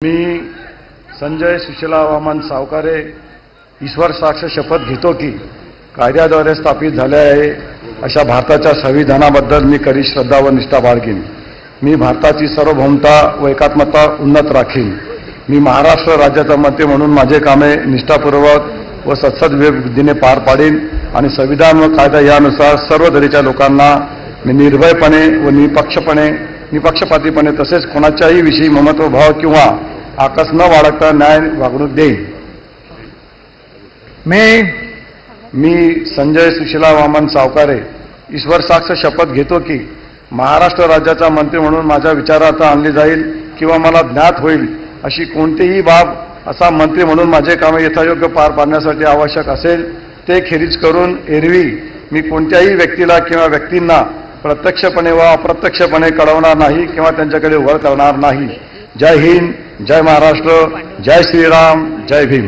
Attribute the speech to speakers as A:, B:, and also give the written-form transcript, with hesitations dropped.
A: मी संजय सुशीला वामन सावकारे ईश्वर साक्ष शपथ घेतो की कायद्याद्वारे स्थापित झाले आहे अशा भारताच्या संविधानाबद्दल मी खरी श्रद्धा व निष्ठा बाळगीन। मी भारताची सार्वभौमता व एकात्मता उन्नत राखीन। मी महाराष्ट्र राज्याचा मंत्री म्हणून माझे कामे निष्ठापूर्वक व सत्सदविधीने पार पाडीन आणि संविधान व कायदा यानुसार सर्व दरीच्या लोकांना मी निर्भयपणे व निपक्षपातीपणे तसेच कोणाच्याही विषयी ममत्वभाव किंवा आकस न बाळगता न्याय वागणूक देईन। मी संजय सुशीला वामन सावकारे ईश्वर साक्ष शपथ घेतो की महाराष्ट्र राज्याचा मंत्री म्हणून माझ्या विचारार्थ आणली जाईल किंवा मला ज्ञात होईल अशी कोणतीही बाब असा मंत्री म्हणून माझे कामे यथायोग्य पार पाडण्यासाठी आवश्यक असेल ते खेरीज करून एरवी मी कोणत्याही व्यक्तीला किंवा व्यक्तींना प्रत्यक्षपणे व अप्रत्यक्षपणे कळवणार नाही किंवा त्यांच्याकडे वर करणार नाही। जय हिंद, जय महाराष्ट्र, जय श्रीराम, जय भीम।